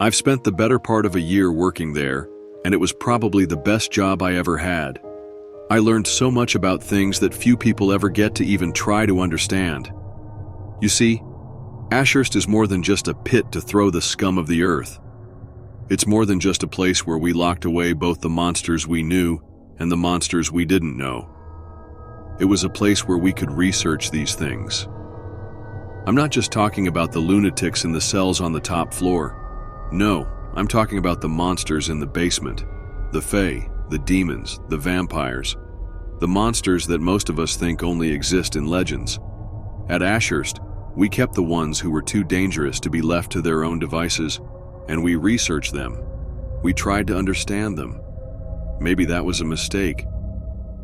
I've spent the better part of a year working there, and it was probably the best job I ever had. I learned so much about things that few people ever get to even try to understand. You see, Ashurst is more than just a pit to throw the scum of the earth. It's more than just a place where we locked away both the monsters we knew and the monsters we didn't know. It was a place where we could research these things. I'm not just talking about the lunatics in the cells on the top floor. No, I'm talking about the monsters in the basement, the Fae, the demons, the vampires, the monsters that most of us think only exist in legends. At Ashurst, we kept the ones who were too dangerous to be left to their own devices, and we researched them. We tried to understand them. Maybe that was a mistake.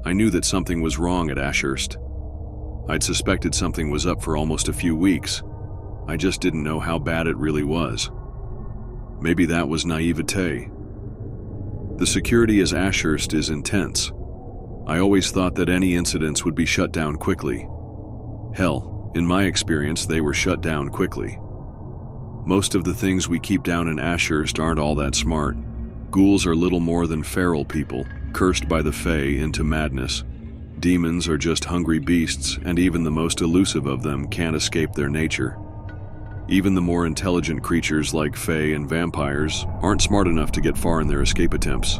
I knew that something was wrong at Ashurst. I'd suspected something was up for almost a few weeks. I just didn't know how bad it really was. Maybe that was naivete. The security at Ashurst is intense. I always thought that any incidents would be shut down quickly. Hell, in my experience, they were shut down quickly. Most of the things we keep down in Ashurst aren't all that smart. Ghouls are little more than feral people, cursed by the Fae into madness. Demons are just hungry beasts, and even the most elusive of them can't escape their nature. Even the more intelligent creatures like Fae and vampires aren't smart enough to get far in their escape attempts.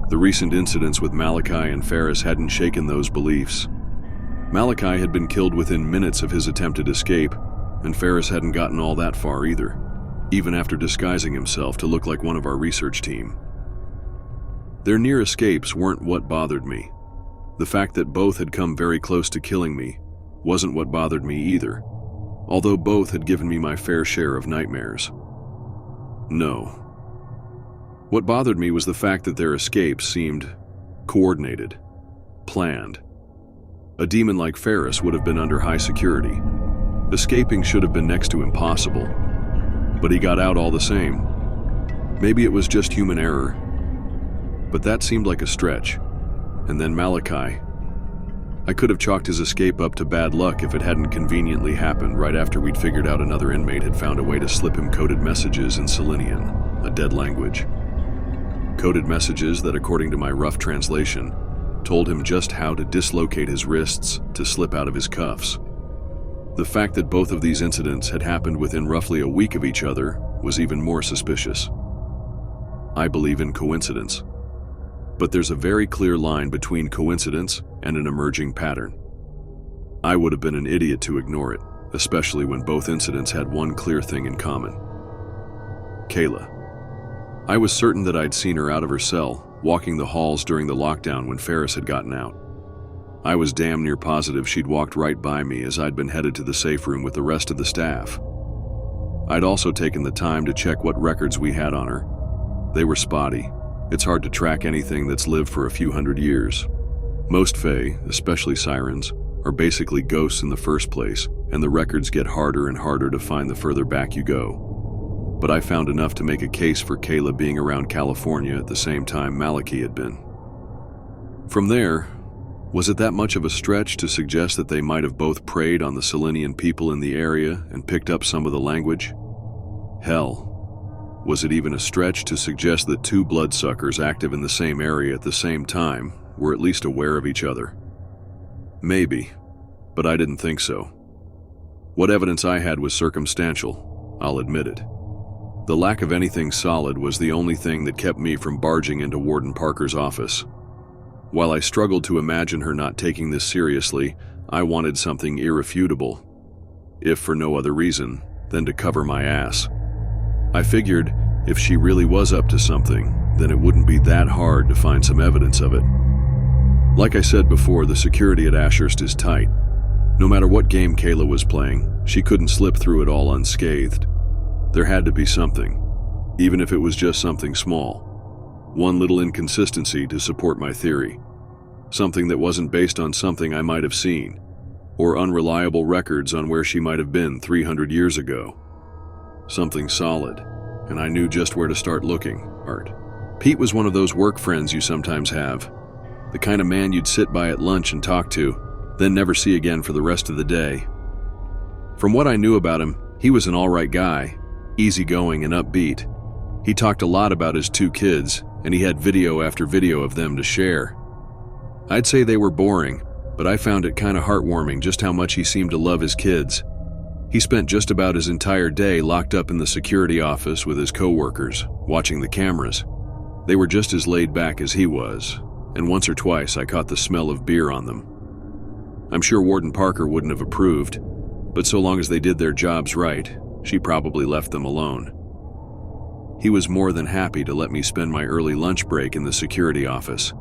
The recent incidents with Malachi and Ferris hadn't shaken those beliefs. Malachi had been killed within minutes of his attempted escape, and Ferris hadn't gotten all that far either, even after disguising himself to look like one of our research team. Their near escapes weren't what bothered me. The fact that both had come very close to killing me wasn't what bothered me either, although both had given me my fair share of nightmares. No. What bothered me was the fact that their escapes seemed coordinated, planned. A demon like Ferris would have been under high security. Escaping should have been next to impossible, but he got out all the same. Maybe it was just human error, but that seemed like a stretch. And then Malachi. I could have chalked his escape up to bad luck if it hadn't conveniently happened right after we'd figured out another inmate had found a way to slip him coded messages in Selenian, a dead language. Coded messages that, according to my rough translation, told him just how to dislocate his wrists to slip out of his cuffs. The fact that both of these incidents had happened within roughly a week of each other was even more suspicious. I believe in coincidence. But there's a very clear line between coincidence and an emerging pattern. I would have been an idiot to ignore it, especially when both incidents had one clear thing in common. Kayla. I was certain that I'd seen her out of her cell, walking the halls during the lockdown when Ferris had gotten out. I was damn near positive she'd walked right by me as I'd been headed to the safe room with the rest of the staff. I'd also taken the time to check what records we had on her. They were spotty. It's hard to track anything that's lived for a few hundred years. Most Fae, especially sirens, are basically ghosts in the first place, and the records get harder and harder to find the further back you go. But I found enough to make a case for Kayla being around California at the same time Malachi had been. From there, was it that much of a stretch to suggest that they might have both preyed on the Selenian people in the area and picked up some of the language? Hell. Was it even a stretch to suggest that two bloodsuckers active in the same area at the same time were at least aware of each other? Maybe, but I didn't think so. What evidence I had was circumstantial, I'll admit it. The lack of anything solid was the only thing that kept me from barging into Warden Parker's office. While I struggled to imagine her not taking this seriously, I wanted something irrefutable, if for no other reason than to cover my ass. I figured if she really was up to something, then it wouldn't be that hard to find some evidence of it. Like I said before, the security at Ashurst is tight. No matter what game Kayla was playing, she couldn't slip through it all unscathed. There had to be something, even if it was just something small. One little inconsistency to support my theory. Something that wasn't based on something I might have seen, or unreliable records on where she might have been 300 years ago. Something solid, and I knew just where to start looking. Art. Pete was one of those work friends you sometimes have. The kind of man you'd sit by at lunch and talk to, then never see again for the rest of the day. From what I knew about him, he was an alright guy, easygoing and upbeat. He talked a lot about his 2 kids, and he had video after video of them to share. I'd say they were boring, but I found it kind of heartwarming just how much he seemed to love his kids. He spent just about his entire day locked up in the security office with his co-workers, watching the cameras. They were just as laid back as he was, and once or twice I caught the smell of beer on them. I'm sure Warden Parker wouldn't have approved, but so long as they did their jobs right, she probably left them alone. He was more than happy to let me spend my early lunch break in the security office.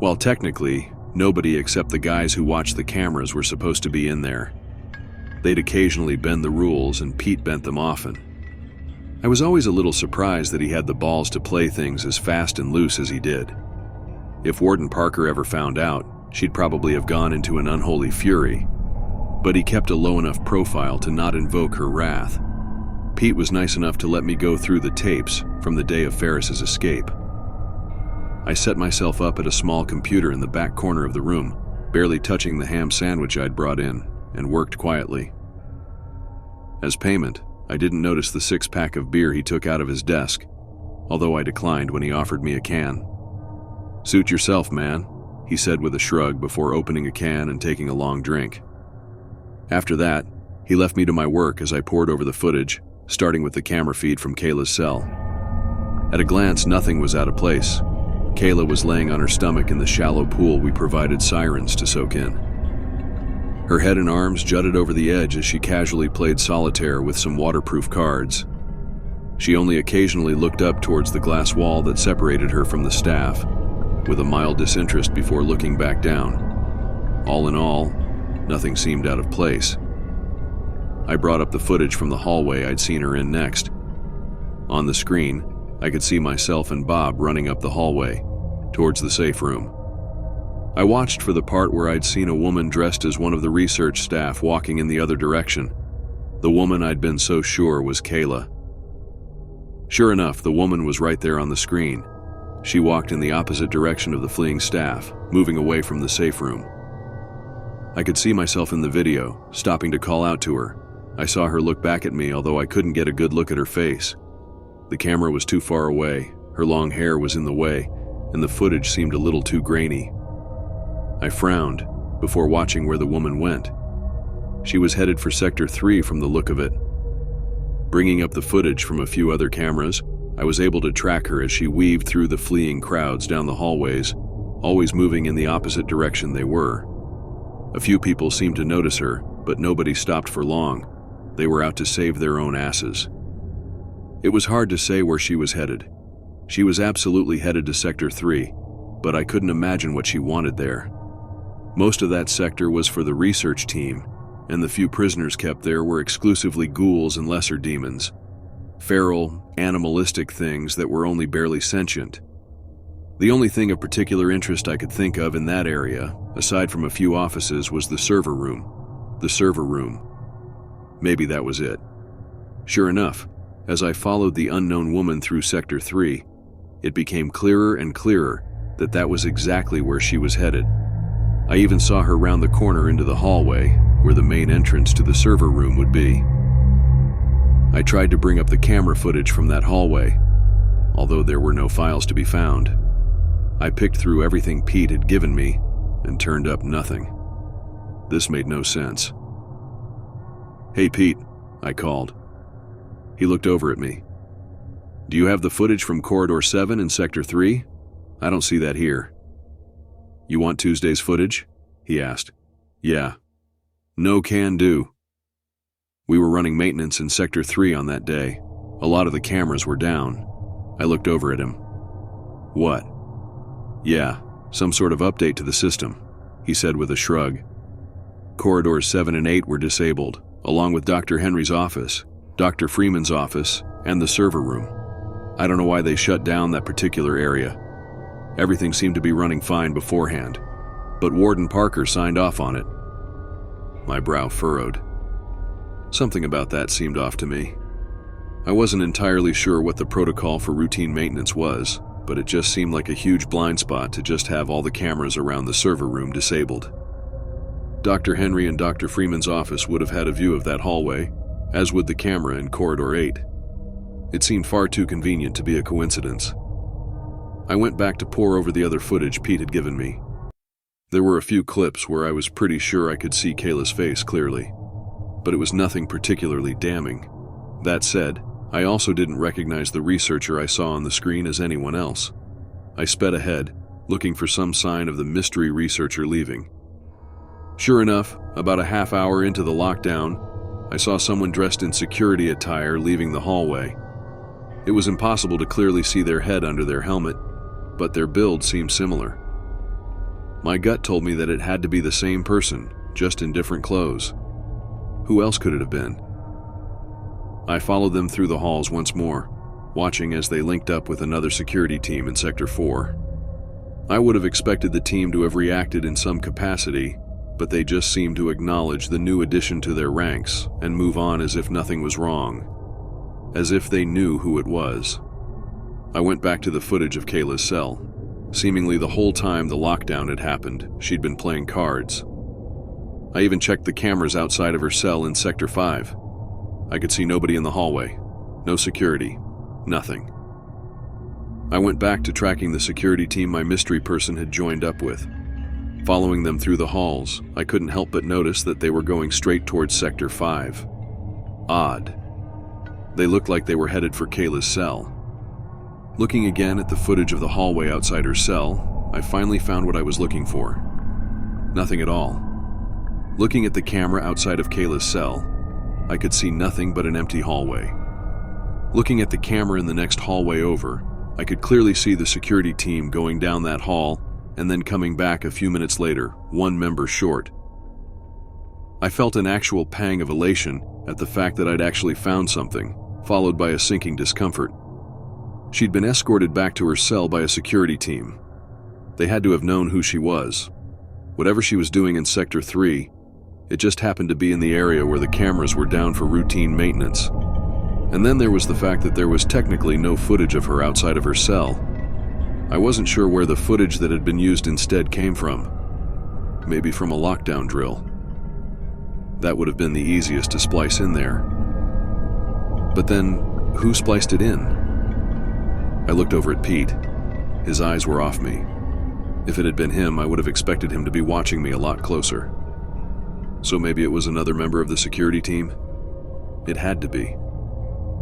While technically, nobody except the guys who watched the cameras were supposed to be in there. They'd occasionally bend the rules, and Pete bent them often. I was always a little surprised that he had the balls to play things as fast and loose as he did. If Warden Parker ever found out, she'd probably have gone into an unholy fury, but he kept a low enough profile to not invoke her wrath. Pete was nice enough to let me go through the tapes from the day of Ferris's escape. I set myself up at a small computer in the back corner of the room, barely touching the ham sandwich I'd brought in, and worked quietly. As payment, I didn't notice the 6-pack of beer he took out of his desk, although I declined when he offered me a can. "Suit yourself, man," he said with a shrug before opening a can and taking a long drink. After that, he left me to my work as I pored over the footage, starting with the camera feed from Kayla's cell. At a glance, nothing was out of place. Kayla was laying on her stomach in the shallow pool we provided sirens to soak in. Her head and arms jutted over the edge as she casually played solitaire with some waterproof cards. She only occasionally looked up towards the glass wall that separated her from the staff, with a mild disinterest before looking back down. All in all, nothing seemed out of place. I brought up the footage from the hallway I'd seen her in next. On the screen, I could see myself and Bob running up the hallway, towards the safe room. I watched for the part where I'd seen a woman dressed as one of the research staff walking in the other direction. The woman I'd been so sure was Kayla. Sure enough, the woman was right there on the screen. She walked in the opposite direction of the fleeing staff, moving away from the safe room. I could see myself in the video, stopping to call out to her. I saw her look back at me, although I couldn't get a good look at her face. The camera was too far away, her long hair was in the way, and the footage seemed a little too grainy. I frowned before watching where the woman went. She was headed for Sector 3 from the look of it. Bringing up the footage from a few other cameras, I was able to track her as she weaved through the fleeing crowds down the hallways, always moving in the opposite direction they were. A few people seemed to notice her, but nobody stopped for long. They were out to save their own asses. It was hard to say where she was headed. She was absolutely headed to Sector 3, but I couldn't imagine what she wanted there. Most of that sector was for the research team, and the few prisoners kept there were exclusively ghouls and lesser demons. Feral, animalistic things that were only barely sentient. The only thing of particular interest I could think of in that area, aside from a few offices, was the server room. The server room. Maybe that was it. Sure enough, as I followed the unknown woman through Sector 3, it became clearer and clearer that that was exactly where she was headed. I even saw her round the corner into the hallway, where the main entrance to the server room would be. I tried to bring up the camera footage from that hallway, although there were no files to be found. I picked through everything Pete had given me and turned up nothing. This made no sense. "Hey Pete," I called. He looked over at me. "Do you have the footage from Corridor 7 in Sector 3? I don't see that here." "You want Tuesday's footage?" he asked. "Yeah." "No can do." We were running maintenance in Sector 3 on that day. A lot of the cameras were down. I looked over at him. "What?" "Yeah, some sort of update to the system," he said with a shrug. Corridors 7 and 8 were disabled, along with Dr. Henry's office, Dr. Freeman's office, and the server room. I don't know why they shut down that particular area. Everything seemed to be running fine beforehand, but Warden Parker signed off on it. My brow furrowed. Something about that seemed off to me. I wasn't entirely sure what the protocol for routine maintenance was, but it just seemed like a huge blind spot to just have all the cameras around the server room disabled. Dr. Henry and Dr. Freeman's office would have had a view of that hallway, as would the camera in Corridor 8. It seemed far too convenient to be a coincidence. I went back to pore over the other footage Pete had given me. There were a few clips where I was pretty sure I could see Kayla's face clearly, but it was nothing particularly damning. That said, I also didn't recognize the researcher I saw on the screen as anyone else. I sped ahead, looking for some sign of the mystery researcher leaving. Sure enough, about a half hour into the lockdown, I saw someone dressed in security attire leaving the hallway. It was impossible to clearly see their head under their helmet, but their build seemed similar. My gut told me that it had to be the same person, just in different clothes. Who else could it have been? I followed them through the halls once more, watching as they linked up with another security team in Sector 4. I would have expected the team to have reacted in some capacity, but they just seemed to acknowledge the new addition to their ranks and move on as if nothing was wrong, as if they knew who it was. I went back to the footage of Kayla's cell. Seemingly the whole time the lockdown had happened, she'd been playing cards. I even checked the cameras outside of her cell in Sector 5. I could see nobody in the hallway. No security. Nothing. I went back to tracking the security team my mystery person had joined up with. Following them through the halls, I couldn't help but notice that they were going straight towards Sector 5. Odd. They looked like they were headed for Kayla's cell. Looking again at the footage of the hallway outside her cell, I finally found what I was looking for. Nothing at all. Looking at the camera outside of Kayla's cell, I could see nothing but an empty hallway. Looking at the camera in the next hallway over, I could clearly see the security team going down that hall and then coming back a few minutes later, one member short. I felt an actual pang of elation at the fact that I'd actually found something, followed by a sinking discomfort. She'd been escorted back to her cell by a security team. They had to have known who she was. Whatever she was doing in Sector 3, it just happened to be in the area where the cameras were down for routine maintenance. And then there was the fact that there was technically no footage of her outside of her cell. I wasn't sure where the footage that had been used instead came from. Maybe from a lockdown drill. That would have been the easiest to splice in there. But then, who spliced it in? I looked over at Pete. His eyes were off me. If it had been him, I would have expected him to be watching me a lot closer. So maybe it was another member of the security team? It had to be.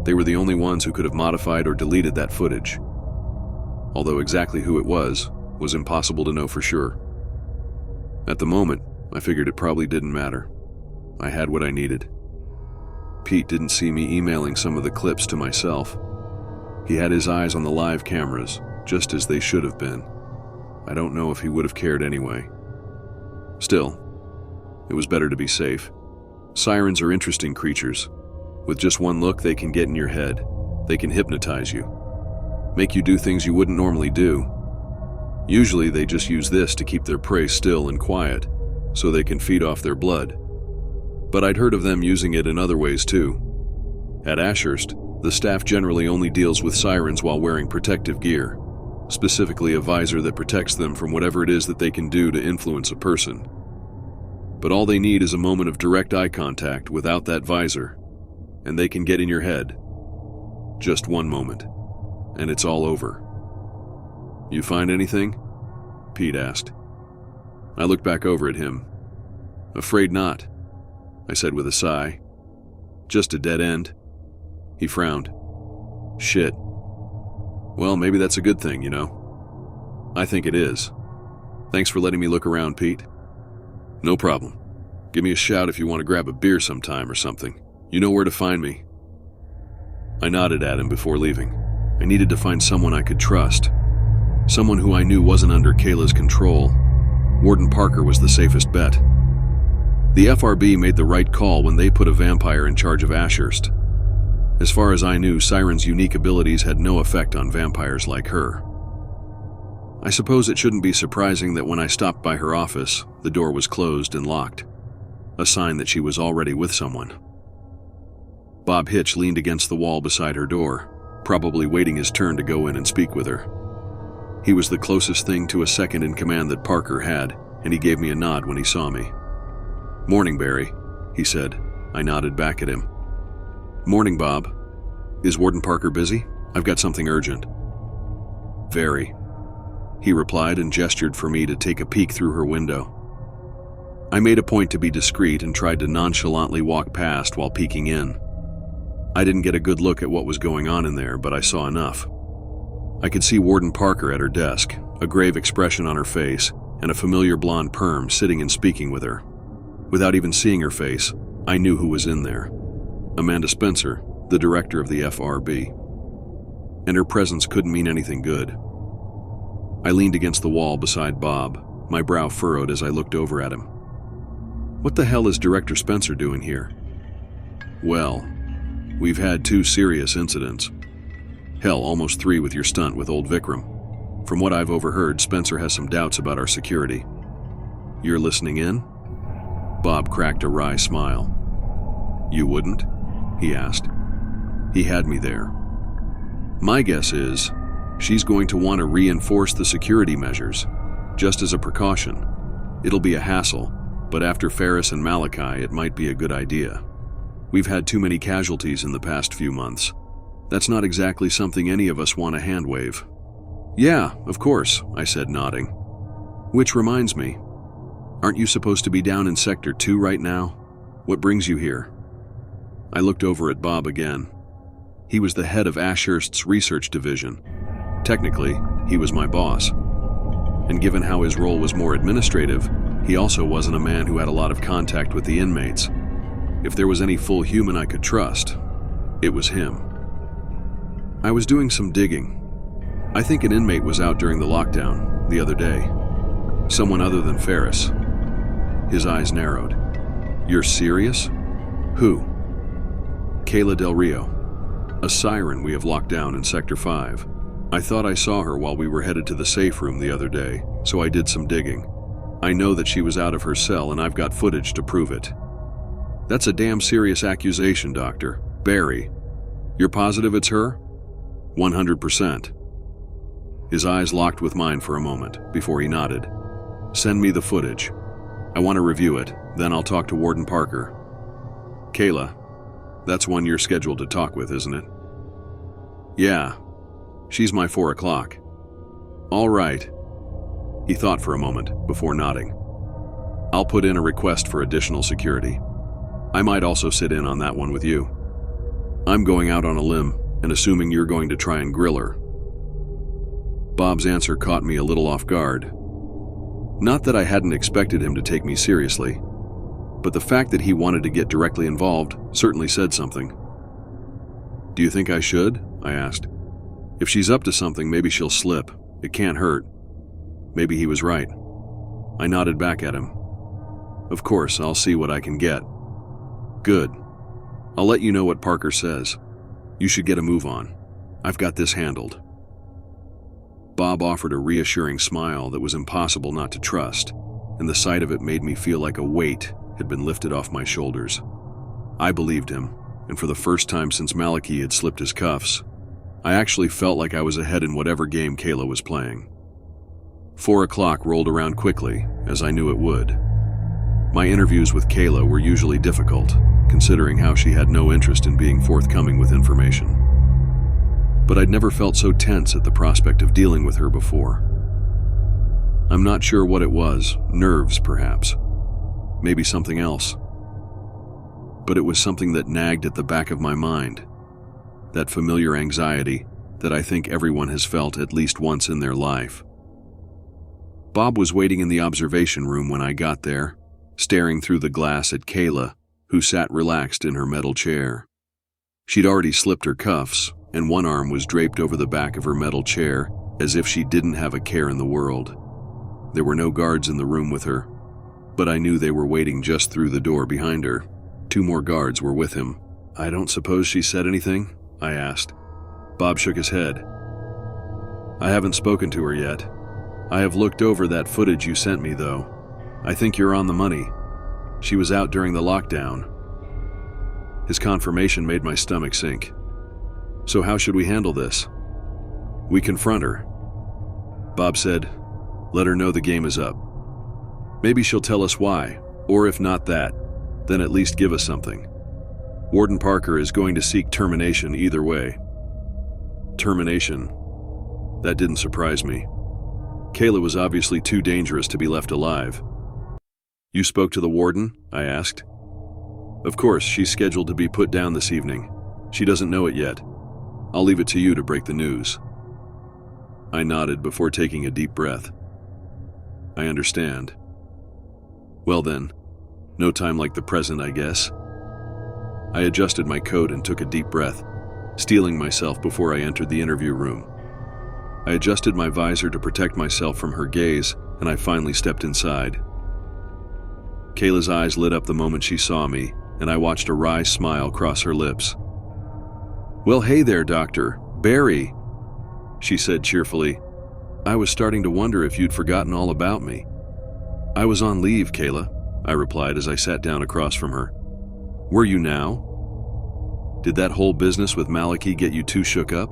They were the only ones who could have modified or deleted that footage. Although exactly who it was impossible to know for sure. At the moment, I figured it probably didn't matter. I had what I needed. Pete didn't see me emailing some of the clips to myself. He had his eyes on the live cameras, just as they should have been. I don't know if he would have cared anyway. Still, it was better to be safe. Sirens are interesting creatures. With just one look, they can get in your head. They can hypnotize you. Make you do things you wouldn't normally do. Usually they just use this to keep their prey still and quiet, so they can feed off their blood. But I'd heard of them using it in other ways too. At Ashurst, the staff generally only deals with sirens while wearing protective gear, specifically a visor that protects them from whatever it is that they can do to influence a person. But all they need is a moment of direct eye contact without that visor, and they can get in your head. Just one moment, and it's all over. "You find anything?" Pete asked. I looked back over at him. "Afraid not," I said with a sigh. "Just a dead end." He frowned. "Shit. Well, maybe that's a good thing, you know." "I think it is. Thanks for letting me look around, Pete." "No problem. Give me a shout if you want to grab a beer sometime or something. You know where to find me." I nodded at him before leaving. I needed to find someone I could trust. Someone who I knew wasn't under Kayla's control. Warden Parker was the safest bet. The FRB made the right call when they put a vampire in charge of Ashurst. As far as I knew, Siren's unique abilities had no effect on vampires like her. I suppose it shouldn't be surprising that when I stopped by her office, the door was closed and locked, a sign that she was already with someone. Bob Hitch leaned against the wall beside her door, probably waiting his turn to go in and speak with her. He was the closest thing to a second in command that Parker had, and he gave me a nod when he saw me. "Morning, Barry," he said. I nodded back at him. "Morning, Bob." Is Warden Parker busy? I've got something urgent. Very, he replied and gestured for me to take a peek through her window. I made a point to be discreet and tried to nonchalantly walk past while peeking in. I didn't get a good look at what was going on in there, but I saw enough. I could see Warden Parker at her desk, a grave expression on her face, and a familiar blonde perm sitting and speaking with her. Without even seeing her face, I knew who was in there. Amanda Spencer, the director of the FRB. And her presence couldn't mean anything good. I leaned against the wall beside Bob, my brow furrowed as I looked over at him. What the hell is Director Spencer doing here? Well, we've had 2 serious incidents. Hell, almost 3 with your stunt with old Vikram. From what I've overheard, Spencer has some doubts about our security. You're listening in? Bob cracked a wry smile. You wouldn't? He asked. He had me there. My guess is, she's going to want to reinforce the security measures, just as a precaution. It'll be a hassle, but after Ferris and Malachi, it might be a good idea. We've had too many casualties in the past few months. That's not exactly something any of us want to handwave. Yeah, of course, I said, nodding. Which reminds me, aren't you supposed to be down in Sector 2 right now? What brings you here? I looked over at Bob again. He was the head of Ashurst's research division. Technically, he was my boss. And given how his role was more administrative, he also wasn't a man who had a lot of contact with the inmates. If there was any full human I could trust, it was him. I was doing some digging. I think an inmate was out during the lockdown the other day. Someone other than Ferris. His eyes narrowed. You're serious? Who? Kayla Del Rio. A siren we have locked down in Sector 5. I thought I saw her while we were headed to the safe room the other day, so I did some digging. I know that she was out of her cell and I've got footage to prove it. That's a damn serious accusation, Doctor. Barry. You're positive it's her? 100%. His eyes locked with mine for a moment before he nodded. Send me the footage. I want to review it, then I'll talk to Warden Parker. Kayla, that's one you're scheduled to talk with, isn't it? Yeah. She's my 4 o'clock. All right. He thought for a moment before nodding. I'll put in a request for additional security. I might also sit in on that one with you. I'm going out on a limb and assuming you're going to try and grill her. Bob's answer caught me a little off guard. Not that I hadn't expected him to take me seriously, but the fact that he wanted to get directly involved certainly said something. Do you think I should? I asked. If she's up to something, maybe she'll slip. It can't hurt. Maybe he was right. I nodded back at him. Of course, I'll see what I can get. Good. I'll let you know what Parker says. You should get a move on. I've got this handled. Bob offered a reassuring smile that was impossible not to trust, and the sight of it made me feel like a weight had been lifted off my shoulders. I believed him, and for the first time since Malachi had slipped his cuffs, I actually felt like I was ahead in whatever game Kayla was playing. 4 o'clock rolled around quickly, as I knew it would. My interviews with Kayla were usually difficult, considering how she had no interest in being forthcoming with information. But I'd never felt so tense at the prospect of dealing with her before. I'm not sure what it was, nerves perhaps, maybe something else. But it was something that nagged at the back of my mind, that familiar anxiety that I think everyone has felt at least once in their life. Bob was waiting in the observation room when I got there, staring through the glass at Kayla, who sat relaxed in her metal chair. She'd already slipped her cuffs, and one arm was draped over the back of her metal chair as if she didn't have a care in the world. There were no guards in the room with her, but I knew they were waiting just through the door behind her. 2 more guards were with him. I don't suppose she said anything? I asked. Bob shook his head. I haven't spoken to her yet. I have looked over that footage you sent me, though. I think you're on the money. She was out during the lockdown. His confirmation made my stomach sink. So how should we handle this? We confront her. Bob said, let her know the game is up. Maybe she'll tell us why, or if not that, then at least give us something. Warden Parker is going to seek termination either way. Termination? That didn't surprise me. Kayla was obviously too dangerous to be left alive. You spoke to the warden? I asked. Of course, she's scheduled to be put down this evening. She doesn't know it yet. I'll leave it to you to break the news. I nodded before taking a deep breath. I understand. Well then, no time like the present, I guess. I adjusted my coat and took a deep breath, steeling myself before I entered the interview room. I adjusted my visor to protect myself from her gaze, and I finally stepped inside. Kayla's eyes lit up the moment she saw me, and I watched a wry smile cross her lips. Well, hey there, Dr. Barry, she said cheerfully. I was starting to wonder if you'd forgotten all about me. I was on leave, Kayla, I replied as I sat down across from her. Were you now? Did that whole business with Malachi get you too shook up?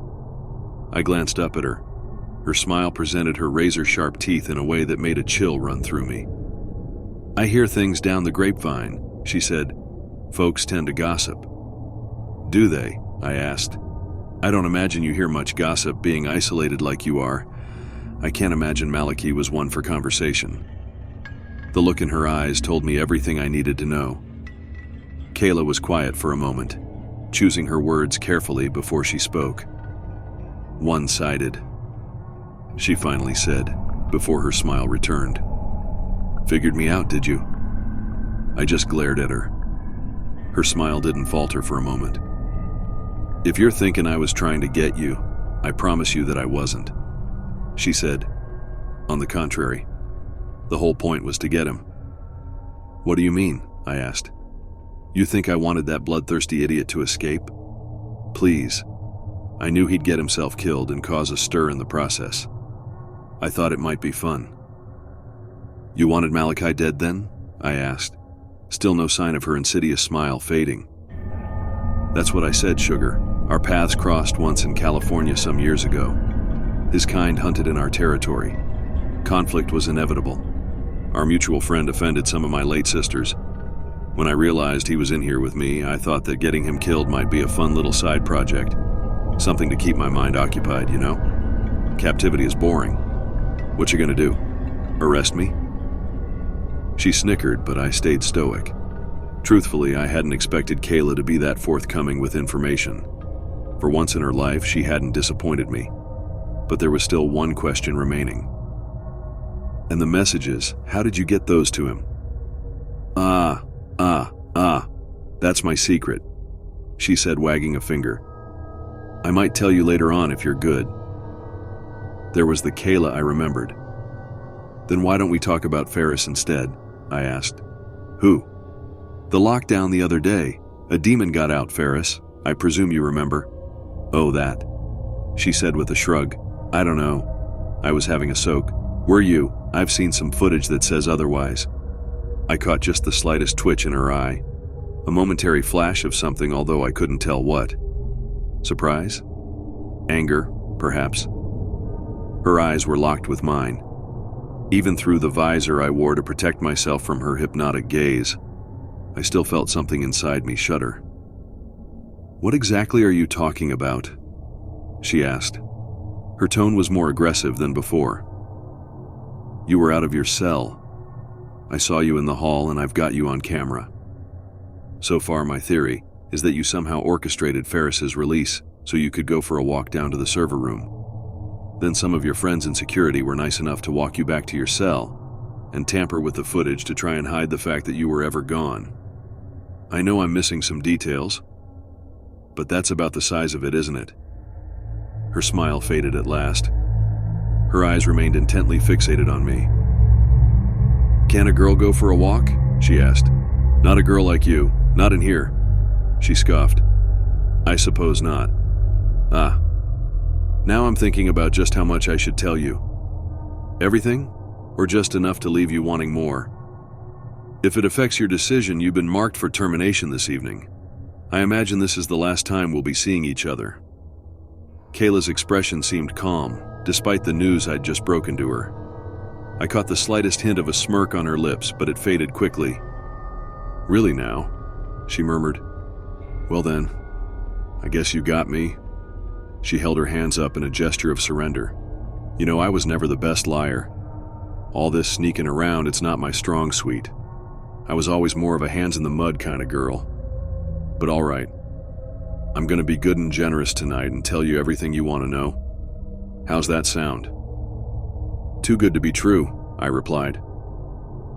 I glanced up at her. Her smile presented her razor-sharp teeth in a way that made a chill run through me. I hear things down the grapevine, she said. Folks tend to gossip. Do they? I asked. I don't imagine you hear much gossip being isolated like you are. I can't imagine Malachi was one for conversation. The look in her eyes told me everything I needed to know. Kayla was quiet for a moment, choosing her words carefully before she spoke. One-sided, she finally said, before her smile returned. Figured me out, did you? I just glared at her. Her smile didn't falter for a moment. If you're thinking I was trying to get you, I promise you that I wasn't, she said. On the contrary, the whole point was to get him. What do you mean? I asked. You think I wanted that bloodthirsty idiot to escape? Please. I knew he'd get himself killed and cause a stir in the process. I thought it might be fun. You wanted Malachi dead then? I asked, still no sign of her insidious smile fading. That's what I said, Sugar. Our paths crossed once in California some years ago. His kind hunted in our territory. Conflict was inevitable. Our mutual friend offended some of my late sisters. When I realized he was in here with me, I thought that getting him killed might be a fun little side project. Something to keep my mind occupied, you know? Captivity is boring. What you gonna do? Arrest me? She snickered, but I stayed stoic. Truthfully, I hadn't expected Kayla to be that forthcoming with information. For once in her life, she hadn't disappointed me. But there was still one question remaining. And the messages, how did you get those to him? That's my secret, she said, wagging a finger. I might tell you later on if you're good. There was the Kayla I remembered. Then why don't we talk about Ferris instead? I asked. Who? The lockdown the other day. A demon got out, Ferris. I presume you remember. Oh, that, she said with a shrug. I don't know. I was having a soak. Were you? I've seen some footage that says otherwise. I caught just the slightest twitch in her eye. A momentary flash of something, although I couldn't tell what. Surprise? Anger, perhaps. Her eyes were locked with mine. Even through the visor I wore to protect myself from her hypnotic gaze, I still felt something inside me shudder. What exactly are you talking about? She asked. Her tone was more aggressive than before. You were out of your cell. I saw you in the hall and I've got you on camera. So far, my theory is that you somehow orchestrated Ferris's release so you could go for a walk down to the server room. Then some of your friends in security were nice enough to walk you back to your cell and tamper with the footage to try and hide the fact that you were ever gone. I know I'm missing some details, but that's about the size of it, isn't it? Her smile faded at last. Her eyes remained intently fixated on me. Can a girl go for a walk? She asked. Not a girl like you. Not in here. She scoffed. I suppose not. Now I'm thinking about just how much I should tell you. Everything? Or just enough to leave you wanting more? If it affects your decision, you've been marked for termination this evening. I imagine this is the last time we'll be seeing each other. Kayla's expression seemed calm, despite the news I'd just broken to her. I caught the slightest hint of a smirk on her lips, but it faded quickly. Really now? She murmured. Well then, I guess you got me. She held her hands up in a gesture of surrender. You know, I was never the best liar. All this sneaking around, it's not my strong suite. I was always more of a hands-in-the-mud kind of girl. But all right, I'm gonna be good and generous tonight and tell you everything you want to know. How's that sound? Too good to be true, I replied.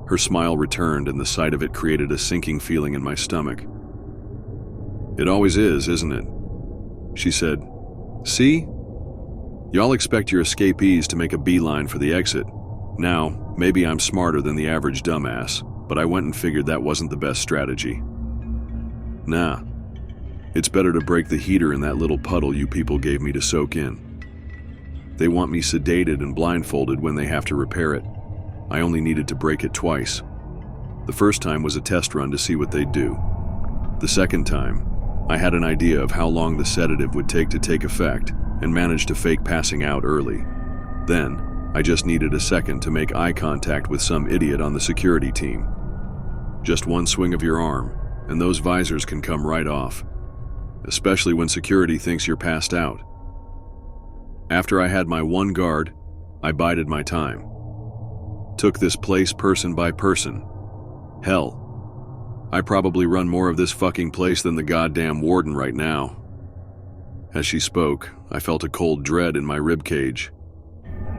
Her smile returned, and the sight of it created a sinking feeling in my stomach. It always is, isn't it? She said. See? Y'all expect your escapees to make a beeline for the exit. Now, maybe I'm smarter than the average dumbass, but I went and figured that wasn't the best strategy. Nah. It's better to break the heater in that little puddle you people gave me to soak in. They want me sedated and blindfolded when they have to repair it. I only needed to break it twice. The first time was a test run to see what they'd do. The second time, I had an idea of how long the sedative would take to take effect and managed to fake passing out early. Then, I just needed a second to make eye contact with some idiot on the security team. Just one swing of your arm, and those visors can come right off, especially when security thinks you're passed out. After I had my one guard, I bided my time. Took this place person by person. Hell, I probably run more of this fucking place than the goddamn warden right now. As she spoke, I felt a cold dread in my ribcage.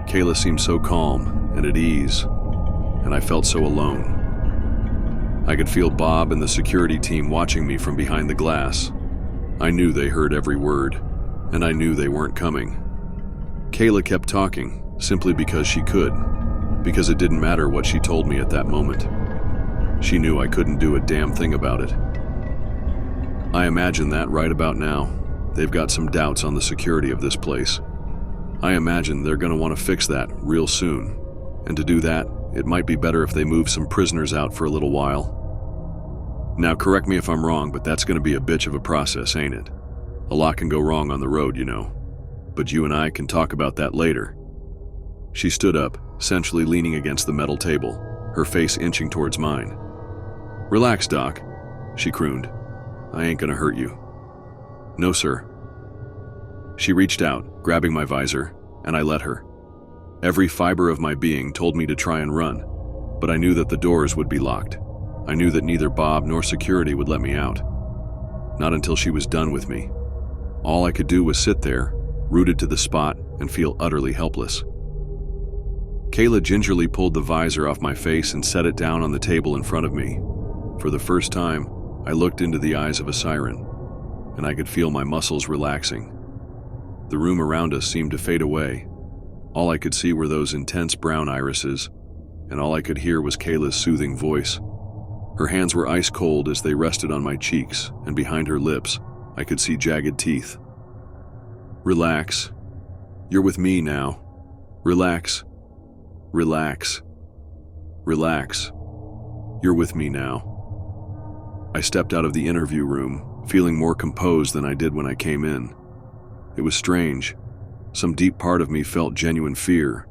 Kayla seemed so calm and at ease, and I felt so alone. I could feel Bob and the security team watching me from behind the glass. I knew they heard every word, and I knew they weren't coming. Kayla kept talking, simply because she could, because it didn't matter what she told me at that moment. She knew I couldn't do a damn thing about it. I imagine that right about now, they've got some doubts on the security of this place. I imagine they're going to want to fix that real soon, and to do that, it might be better if they move some prisoners out for a little while. Now, correct me if I'm wrong, but that's going to be a bitch of a process, ain't it? A lot can go wrong on the road, you know. But you and I can talk about that later. She stood up, essentially leaning against the metal table, her face inching towards mine. Relax, Doc, she crooned. I ain't gonna hurt you. No, sir. She reached out, grabbing my visor, and I let her. Every fiber of my being told me to try and run, but I knew that the doors would be locked. I knew that neither Bob nor security would let me out. Not until she was done with me. All I could do was sit there, rooted to the spot, and feel utterly helpless. Kayla gingerly pulled the visor off my face and set it down on the table in front of me. For the first time, I looked into the eyes of a siren, and I could feel my muscles relaxing. The room around us seemed to fade away. All I could see were those intense brown irises, and all I could hear was Kayla's soothing voice. Her hands were ice cold as they rested on my cheeks, and behind her lips, I could see jagged teeth. Relax. You're with me now. Relax. Relax. Relax. You're with me now. I stepped out of the interview room, feeling more composed than I did when I came in. It was strange. Some deep part of me felt genuine fear.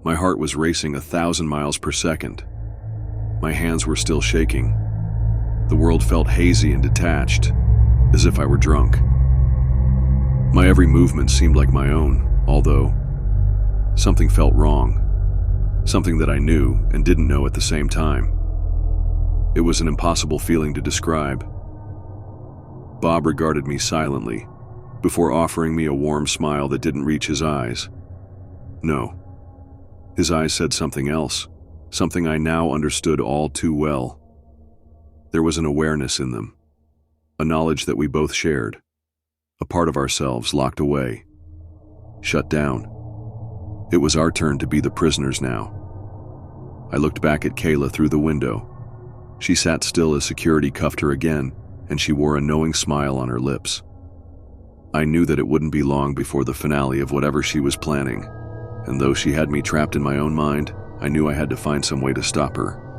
My heart was racing 1,000 miles per second. My hands were still shaking. The world felt hazy and detached, as if I were drunk. My every movement seemed like my own, although something felt wrong. Something that I knew and didn't know at the same time. It was an impossible feeling to describe. Bob regarded me silently, before offering me a warm smile that didn't reach his eyes. No. His eyes said something else, something I now understood all too well. There was an awareness in them, a knowledge that we both shared, a part of ourselves locked away, shut down. It was our turn to be the prisoners now. I looked back at Kayla through the window. She sat still as security cuffed her again, and she wore a knowing smile on her lips. I knew that it wouldn't be long before the finale of whatever she was planning, and though she had me trapped in my own mind, I knew I had to find some way to stop her.